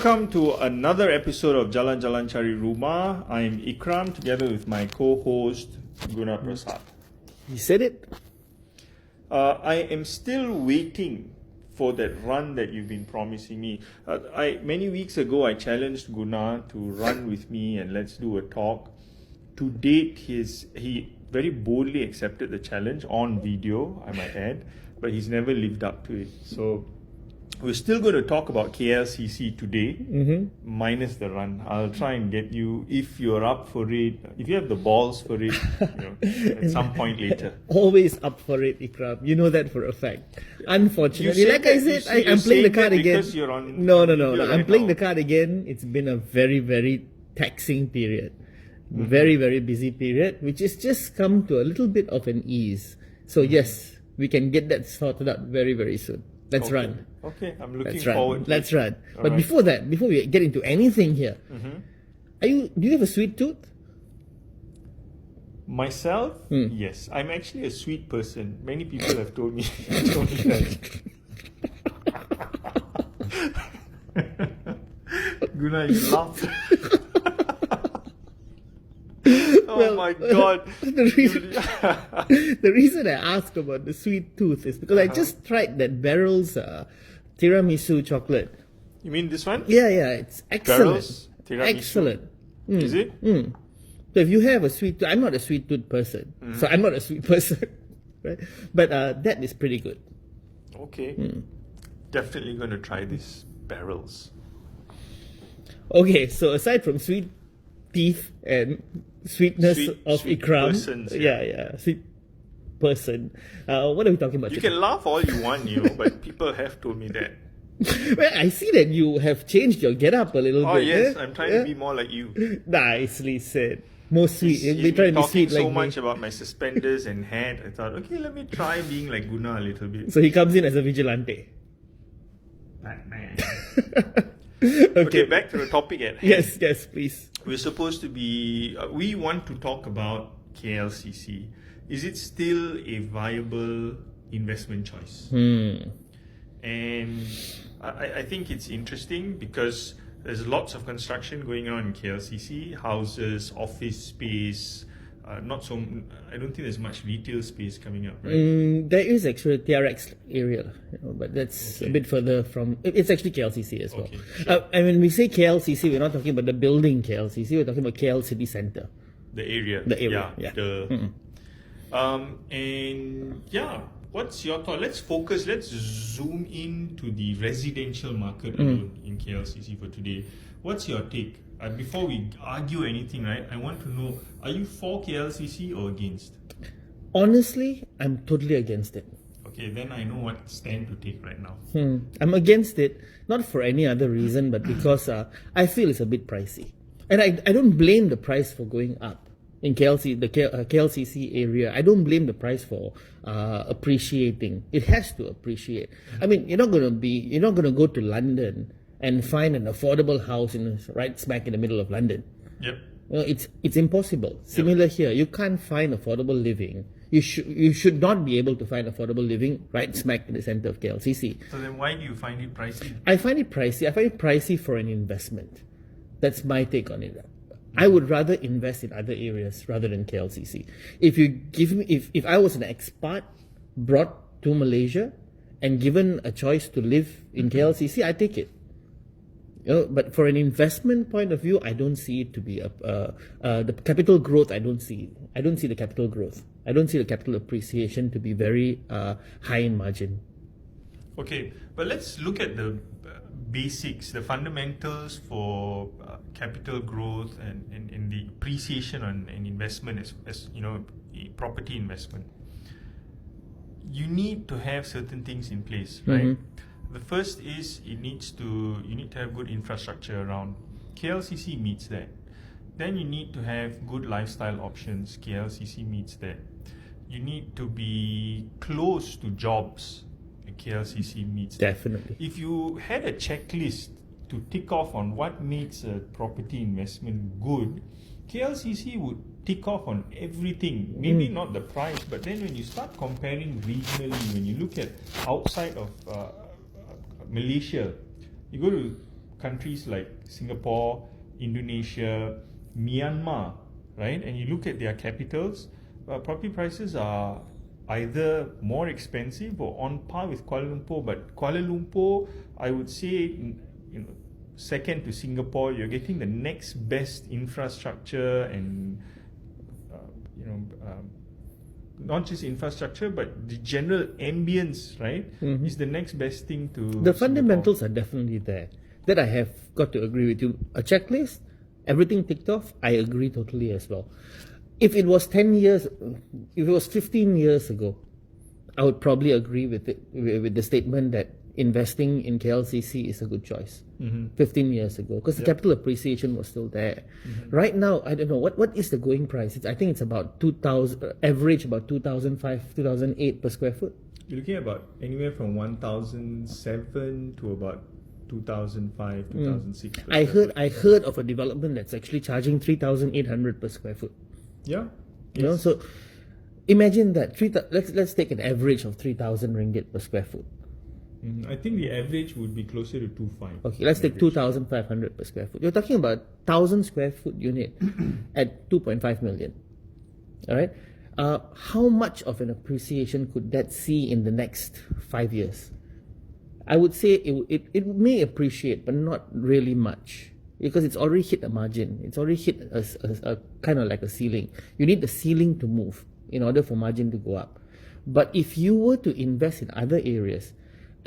Welcome to another episode of Jalan Jalan Cari Rumah. I'm Ikhram together with my co-host Gunaprasath. You said it? I am still waiting for that run that you've been promising me. Many weeks ago I challenged Guna to run with me and let's do a talk. To date, he very boldly accepted the challenge on video, I might add, but he's never lived up to it. So we're still going to talk about KLCC today, minus the run. I'll try and get you, if you're up for it, if you have the balls for it, at some point later. Always up for it, Ikhram. You know that for a fact. Unfortunately, like I said, I'm playing the card again. No. I'm playing the card again. It's been a very, very taxing period. Very, very busy period, which has just come to a little bit of an ease. So yes, we can get that sorted out very, very soon. Let's run. Okay, I'm looking forward to Let's run. But before that, before we get into anything here, do you have a sweet tooth? Myself? Yes. I'm actually a sweet person. Many people have told me that. Guna, you laugh. Oh my God. The reason I asked about the sweet tooth is because I just tried that Barrel's tiramisu chocolate. You mean this one? Yeah, it's excellent. Barrel's tiramisu? Excellent. Is it? So if you have a sweet tooth, I'm not a sweet tooth person. So I'm not a sweet person. Right? But that is pretty good. Okay. Definitely going to try this Barrel's. Okay, so aside from sweet teeth and sweetness of sweet Ikhram. Persons, sweet person. What are we talking about You today? can laugh all you want, but people have told me that. Well, I see that you have changed your get-up a little bit. Oh yes, I'm trying to be more like you. Nicely said. More sweet. You've You're trying been to be sweet talking so like much me. about my suspenders and hat. I thought, okay, let me try being like Guna a little bit. So he comes in as a vigilante. Batman. Okay. Okay, back to the topic at hand. Yes, please. We're supposed to be, we want to talk about KLCC. Is it still a viable investment choice? And I think it's interesting because there's lots of construction going on in KLCC, houses, office space, I don't think there's much retail space coming up, right? There is actually a TRX area, but that's a bit further from. It's actually KLCC as well. Okay, sure. And when we say KLCC, we're not talking about the building KLCC. We're talking about KL City Centre. The area. What's your thought? Let's focus. Let's zoom into the residential market alone in KLCC for today. What's your take? Before we argue anything, right, I want to know, are you for KLCC or against? Honestly, I'm totally against it. Okay, then I know what stand to take right now. I'm against it, not for any other reason, but because I feel it's a bit pricey. And I don't blame the price for going up in KLCC area. I don't blame the price for appreciating. It has to appreciate. I mean, you're not going to go to London and find an affordable house right smack in the middle of London. Yep. It's impossible. Similar here. You can't find affordable living. You should not be able to find affordable living right smack in the center of KLCC. So then why do you find it pricey? I find it pricey. I find it pricey for an investment. That's my take on it. I would rather invest in other areas rather than KLCC. If I was an expat brought to Malaysia and given a choice to live in KLCC, I take it. But for an investment point of view, I don't see it to be the capital growth. I don't see the capital growth. I don't see the capital appreciation to be very high in margin. Okay, but let's look at the basics, the fundamentals for capital growth and the appreciation on an investment as property investment. You need to have certain things in place, right? The first is you need to have good infrastructure around. KLCC meets that. Then you need to have good lifestyle options. KLCC meets that. You need to be close to jobs. KLCC meets that. Definitely. If you had a checklist to tick off on what makes a property investment good, KLCC would tick off on everything. Maybe not the price, but then when you start comparing regionally, when you look at outside of Malaysia, you go to countries like Singapore, Indonesia, Myanmar, right? And you look at their capitals, property prices are either more expensive or on par with Kuala Lumpur. But Kuala Lumpur, I would say, second to Singapore, you're getting the next best infrastructure and not just infrastructure, but the general ambience, right, is the next best thing to The fundamentals are definitely there. That I have got to agree with you. A checklist, everything ticked off, I agree totally as well. If it was 10 years, if it was 15 years ago, I would probably agree with it, with the statement that investing in KLCC is a good choice. 15 years ago, because the capital appreciation was still there. Right now, I don't know what is the going price. I think it's about 2,000 average, about 2,005, 2,008 per square foot. You're looking at about anywhere from 1,007 to about 2005, 2006. I heard of a development that's actually charging 3,800 per square foot. Yeah. You know, so imagine that. Let's take an average of 3,000 ringgit per square foot. I think the average would be closer to 2,500. Okay, let's take 2,500 per square foot. You're talking about 1,000 square foot unit at 2.5 million. All right. How much of an appreciation could that see in the next 5 years? I would say it may appreciate, but not really much, because it's already hit a margin. It's already hit a kind of like a ceiling. You need the ceiling to move in order for margin to go up. But if you were to invest in other areas,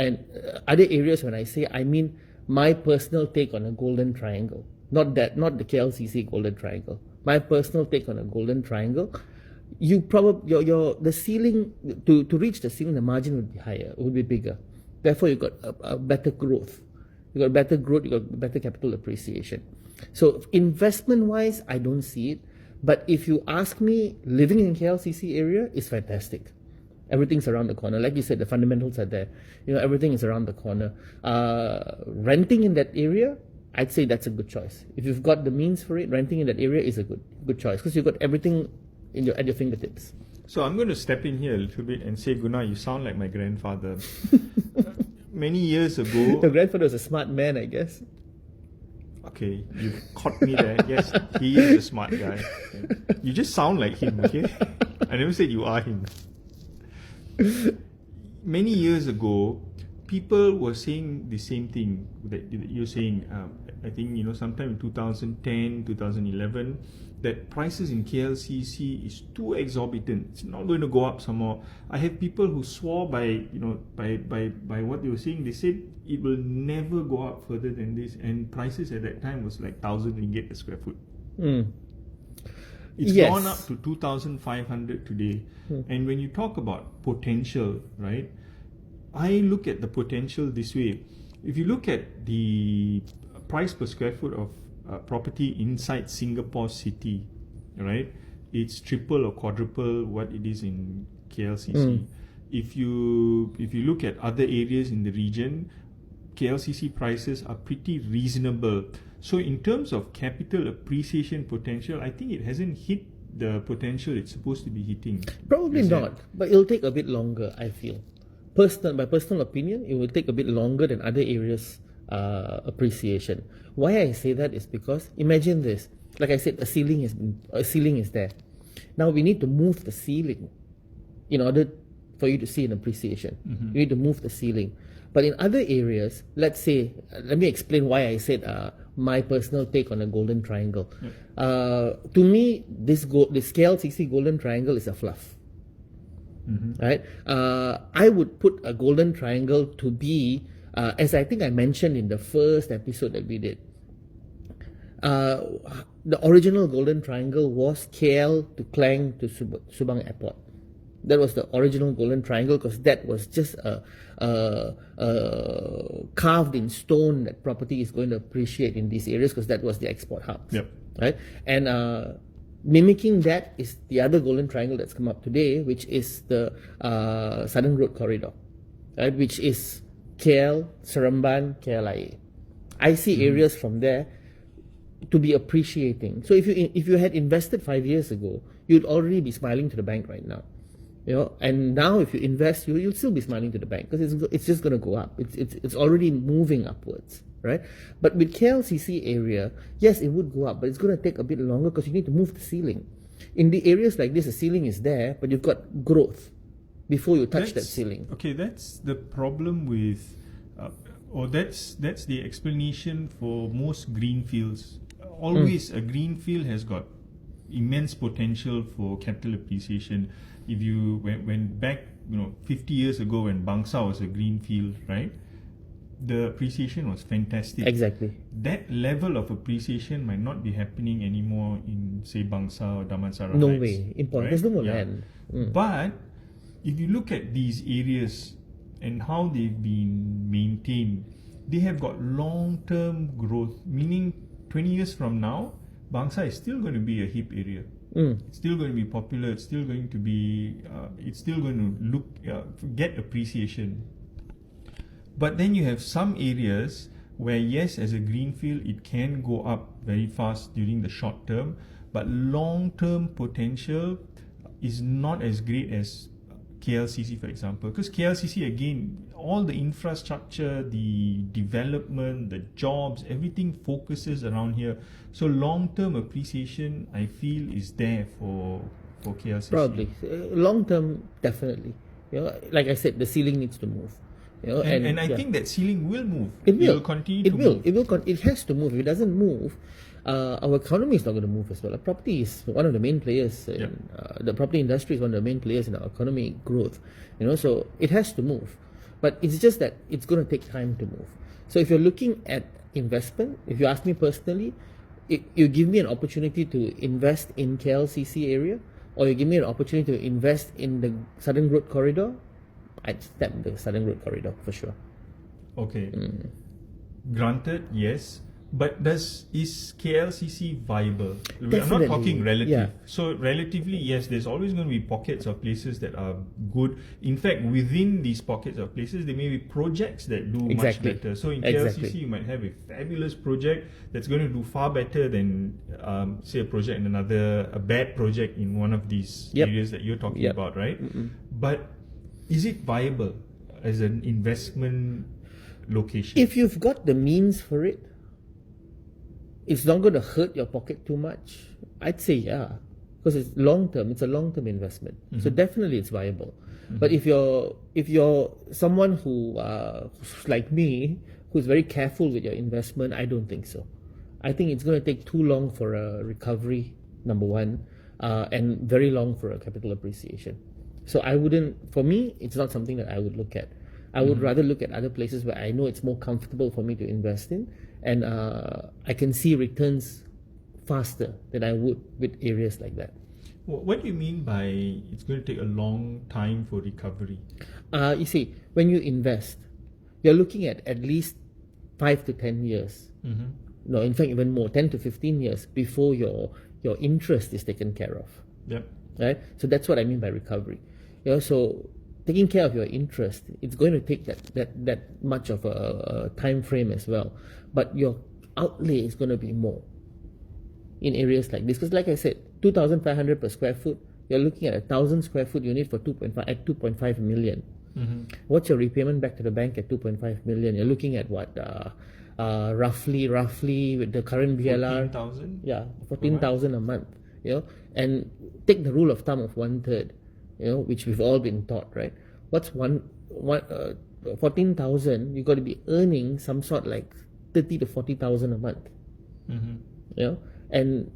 and other areas, when I say, I mean my personal take on a golden triangle, not the KLCC golden triangle. My personal take on a golden triangle, you probably the ceiling to reach the ceiling, the margin would be higher, would be bigger. Therefore, you got a better growth. You got better growth. You got better capital appreciation. So investment wise, I don't see it. But if you ask me, living in KLCC area is fantastic. Everything's around the corner. Like you said, the fundamentals are there. Everything is around the corner. Renting in that area, I'd say that's a good choice. If you've got the means for it, renting in that area is a good choice, because you've got everything at your fingertips. So I'm going to step in here a little bit and say, Guna, you sound like my grandfather. Many years ago... Your grandfather was a smart man, I guess. Okay, you caught me there. Yes, he is a smart guy. You just sound like him, okay? I never said you are him. Many years ago, people were saying the same thing that you're saying. I think, sometime in 2010, 2011, that prices in KLCC is too exorbitant. It's not going to go up some more. I have people who swore by what they were saying. They said it will never go up further than this, and prices at that time was like 1,000 ringgit per square foot. It's gone up to 2,500 today. And when you talk about potential, right, I look at the potential this way. If you look at the price per square foot of property inside Singapore city, right, it's triple or quadruple what it is in KLCC. If you look at other areas in the region, KLCC prices are pretty reasonable. So in terms of capital appreciation potential, I think it hasn't hit the potential it's supposed to be hitting. Probably not, but it'll take a bit longer, I feel. My personal opinion, it will take a bit longer than other areas' appreciation. Why I say that is because, imagine this. Like I said, a ceiling is there. Now we need to move the ceiling in order for you to see an appreciation. You need to move the ceiling. But in other areas, let's say, let me explain why I said my personal take on a golden triangle. To me, this KLCC golden triangle is a fluff. Right? I would put a golden triangle to be, as I think I mentioned in the first episode that we did, the original golden triangle was KL to Klang to Subang Airport. That was the original golden triangle, because that was just carved in stone that property is going to appreciate in these areas, because that was the export hubs. Right? And mimicking that is the other golden triangle that's come up today, which is the Southern Road Corridor, right? Which is KL, Seremban, KLIA. I see areas from there to be appreciating. So if you had invested 5 years ago, you'd already be smiling to the bank right now. And now if you invest, you'll still be smiling to the bank because it's just going to go up. It's already moving upwards, right? But with KLCC area, yes, it would go up, but it's going to take a bit longer because you need to move the ceiling. In the areas like this, the ceiling is there, but you've got growth before you touch that ceiling. Okay, that's the problem with, or that's the explanation for most greenfields. Always a greenfield has got immense potential for capital appreciation. If you went back, 50 years ago when Bangsa was a greenfield, right? The appreciation was fantastic. Exactly. That level of appreciation might not be happening anymore in, say, Bangsa or Damansara. No Heights, way. Important. right? There's no more land. But if you look at these areas and how they've been maintained, they have got long-term growth, meaning 20 years from now, Bangsa is still going to be a hip area. It's still going to be popular. It's still going to be. It's still going to get appreciation. But then you have some areas where, yes, as a greenfield, it can go up very fast during the short term, but long-term potential is not as great as KLCC, for example. Because KLCC, again, all the infrastructure, the development, the jobs, everything focuses around here. So long-term appreciation, I feel, is there for KLCC. Probably. Long-term, definitely. Like I said, the ceiling needs to move. And I think that ceiling will move. It will continue to move. It has to move. If it doesn't move, our economy is not going to move as well. Property is one of the main players. The property industry is one of the main players in our economic growth. So it has to move, but it's just that it's going to take time to move. So if you're looking at investment, if you ask me personally, you give me an opportunity to invest in KLCC area, or you give me an opportunity to invest in the Southern Road Corridor, I'd step the Southern Road Corridor for sure. Okay. Granted, yes. But is KLCC viable? Definitely. I'm not talking relative. Yeah. So relatively, yes, there's always going to be pockets of places that are good. In fact, within these pockets of places, there may be projects that do much better. So in KLCC, you might have a fabulous project that's going to do far better than, say, a bad project in one of these areas that you're talking about, right? But is it viable as an investment location? If you've got the means for it, it's not going to hurt your pocket too much. I'd say because it's long term. It's a long term investment, so definitely it's viable. But if you're someone who's like me, who's very careful with your investment, I don't think so. I think it's going to take too long for a recovery, number one, and very long for a capital appreciation. So I wouldn't. For me, it's not something that I would look at. I would rather look at other places where I know it's more comfortable for me to invest in, and I can see returns faster than I would with areas like that. What do you mean by it's going to take a long time for recovery? You see, when you invest, you're looking at least 5 to 10 years. No, in fact, even more, 10 to 15 years before your interest is taken care of. Yep. Right? So that's what I mean by recovery. So taking care of your interest, it's going to take that much of a time frame as well. But your outlay is going to be more in areas like this. Because like I said, 2,500 per square foot, you're looking at 1,000 square foot unit for 2.5 million. What's your repayment back to the bank at 2.5 million? You're looking at what? Roughly with the current BLR. 14,000? Yeah, 14,000 a month. And take the rule of thumb of 1/3. Which we've all been taught, right? What's 14,000? You got to be earning some sort like 30 to 40,000 a month. And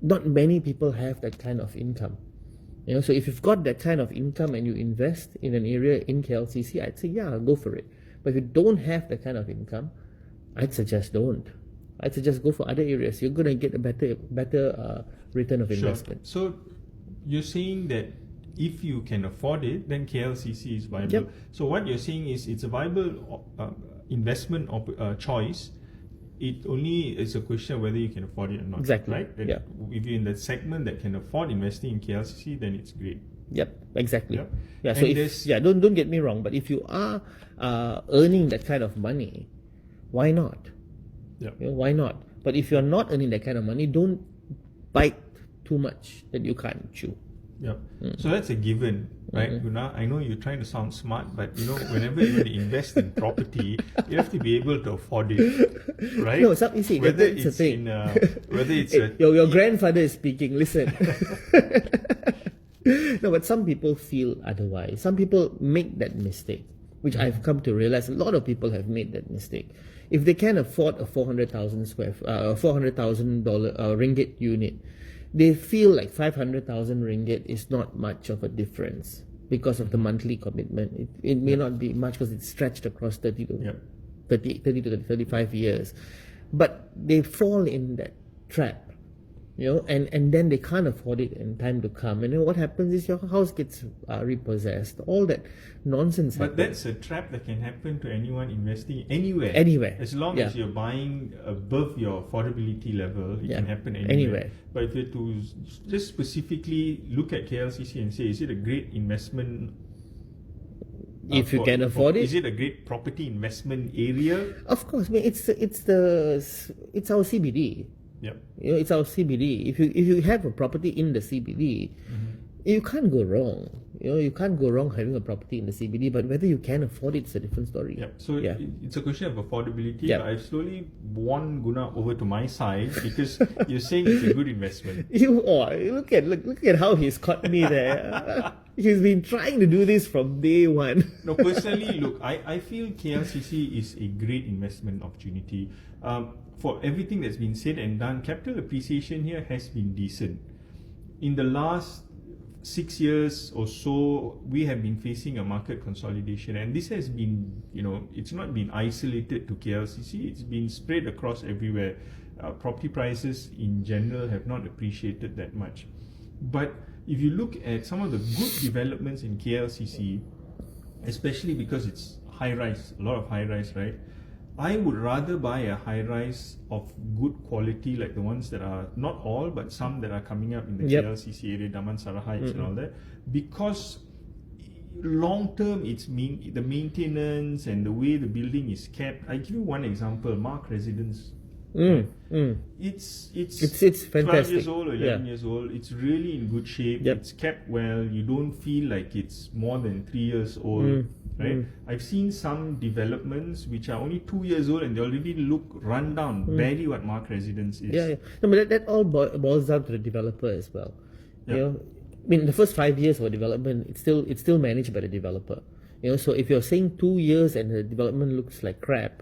not many people have that kind of income. So if you've got that kind of income and you invest in an area in KLCC, I'd say go for it. But if you don't have that kind of income, I'd suggest don't. I'd suggest go for other areas. You're gonna get a better return of investment. So you're saying that if you can afford it, then KLCC is viable. Yep. So what you're saying is it's a viable investment choice. It only is a question of whether you can afford it or not. Exactly. Right? If you're in that segment that can afford investing in KLCC, then it's great. Yep, exactly. Yep. Yeah. So don't get me wrong, but if you are earning that kind of money, why not? Yep. Why not? But if you're not earning that kind of money, don't bite too much that you can't chew. Yep. So that's a given, right, Guna? I know you're trying to sound smart, but whenever you want to invest in property, you have to be able to afford it, right? No, you see, whether that's the it's thing. whether it's Your grandfather is speaking. Listen. No, but some people feel otherwise. Some people make that mistake, which I've come to realize. A lot of people have made that mistake. If they can afford a $400,000 ringgit unit, they feel like 500,000 ringgit is not much of a difference because of the monthly commitment. It may not be much because it's stretched across 30 to 35 years. But they fall in that trap, and then they can't afford it in time to come. And then what happens is your house gets repossessed. All that nonsense But happens. that's a trap that can happen to anyone investing anywhere. Anywhere. As long as you're buying above your affordability level, it can happen anywhere. But if you're to just specifically look at KLCC and say, is it a great investment? If you can afford it. Is it a great property investment area? Of course, I mean, it's our CBD. Yep. It's our CBD. If you have a property in the CBD, you can't go wrong. You can't go wrong having a property in the CBD. But whether you can afford it is a different story. Yep. So it's a question of affordability. Yep. I've slowly won Guna over to my side because you're saying it's a good investment. Look at how he's caught me there. He's been trying to do this from day one. No, personally, look, I feel KLCC is a great investment opportunity. For everything that's been said and done, capital appreciation here has been decent. In the last 6 years or so, we have been facing a market consolidation, and this has been, it's not been isolated to KLCC, it's been spread across everywhere. Property prices in general have not appreciated that much. But if you look at some of the good developments in KLCC, especially because it's high-rise, a lot of high-rise, right? I would rather buy a high-rise of good quality, like the ones that are, not all, but some that are coming up in the KLCC area, Damansara Heights and all that, because long-term, the maintenance and the way the building is kept. I give you one example, Mark Residence. It's fantastic. 12 years old or 11 years old. It's really in good shape. It's kept well. You don't feel like it's more than 3 years old. Right? I've seen some developments which are only 2 years old and they already look run down. Barely what Mark Residence is. No, but that all boils down to the developer as well. I mean, the first 5 years of a development, it's still managed by the developer. So if you're saying 2 years and the development looks like crap,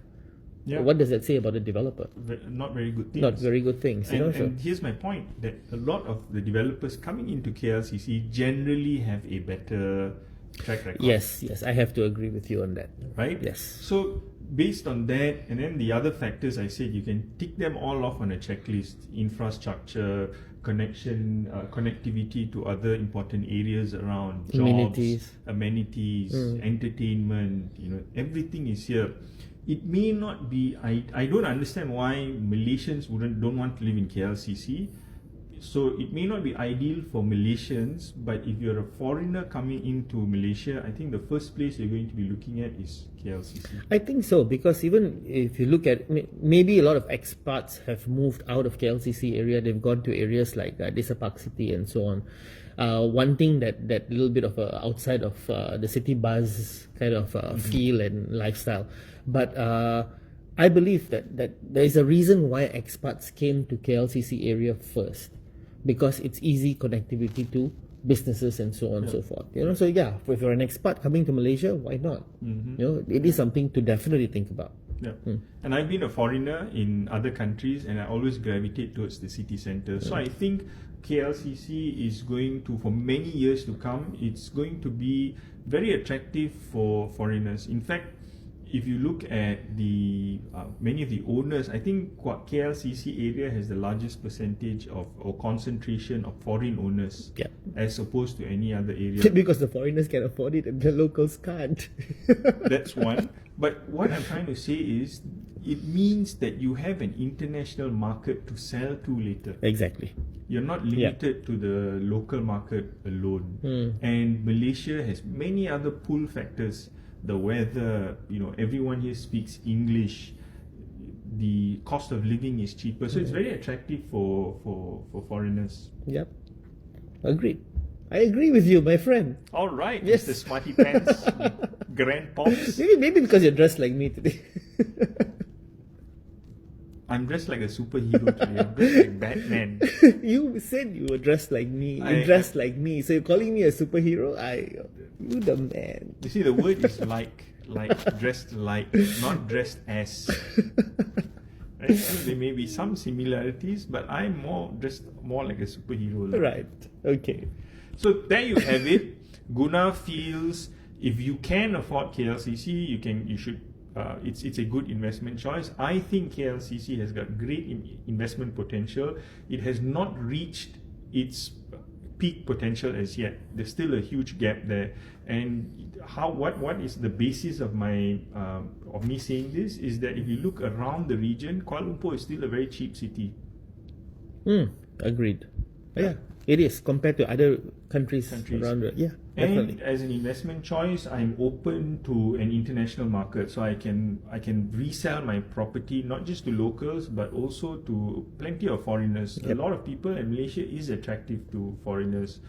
what does that say about the developer? Not very good things. Not very good things. And here's my point, that a lot of the developers coming into KLCC generally have a better track record. Yes, I have to agree with you on that. Right? Yes. So based on that, and then the other factors I said, you can tick them all off on a checklist: infrastructure, connectivity to other important areas around, jobs, amenities, entertainment. Everything is here. It may not be. I don't understand why Malaysians don't want to live in KLCC. So it may not be ideal for Malaysians, but if you're a foreigner coming into Malaysia, I think the first place you're going to be looking at is KLCC. I think so, because even if you look at, maybe a lot of expats have moved out of KLCC area, they've gone to areas like Desa Park City and so on, wanting that little bit of outside of the city buzz kind of feel and lifestyle. But I believe that there is a reason why expats came to KLCC area first, because it's easy connectivity to businesses and so on and so forth. So if you're an expat coming to Malaysia, why not? It is something to definitely think about. And I've been a foreigner in other countries, and I always gravitate towards the city centre. So I think KLCC is going to, for many years to come, it's going to be very attractive for foreigners. In fact, if you look at the many of the owners, I think KLCC area has the largest percentage of or concentration of foreign owners, as opposed to any other area. Because the foreigners can afford it and the locals can't. That's one. But what I'm trying to say is, it means that you have an international market to sell to later. Exactly. You're not limited to the local market alone. And Malaysia has many other pull factors. The weather, everyone here speaks English. The cost of living is cheaper, so it's very attractive for foreigners. Agreed. I agree with you, my friend. All right, Yes. Mr. Smarty Pants, Grand Pops. Maybe because you're dressed like me today. I'm dressed like a superhero today. I'm dressed like Batman. You said you were dressed like me. I- You dressed like me. So you're calling me a superhero? You the man. You see, the word is like dressed like, not dressed as. Right? So there may be some similarities, but I'm dressed more like a superhero. Right. Okay. So there you have it. Guna feels if you can afford KLCC, you should. It's a good investment choice. I think KLCC has got great investment potential. It has not reached its peak potential as yet. There's still a huge gap there. And what is the basis of my of me saying this is that if you look around the region, Kuala Lumpur is still a very cheap city. Agreed. Yeah, it is compared to other countries. Around the, yeah, definitely. And as an investment choice, I'm open to an international market, so I can resell my property not just to locals but also to plenty of foreigners. Yep. A lot of people, and Malaysia is attractive to foreigners.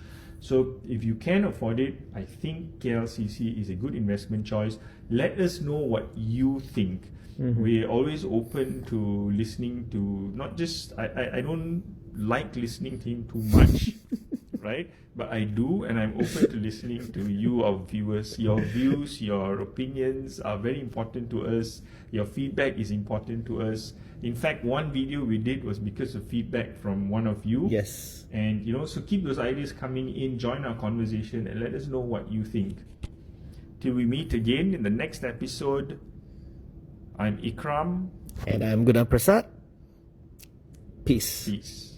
So if you can afford it, I think KLCC is a good investment choice. Let us know what you think. We're always open to listening to, not just, I don't like listening to him too much, right? But I do, and I'm open to listening to you, our viewers. Your views, your opinions are very important to us. Your feedback is important to us. In fact, one video we did was because of feedback from one of you. Yes. And so keep those ideas coming in, join our conversation, and let us know what you think. Till we meet again in the next episode, I'm Ikhram. And I'm Gunaprasath. Peace. Peace.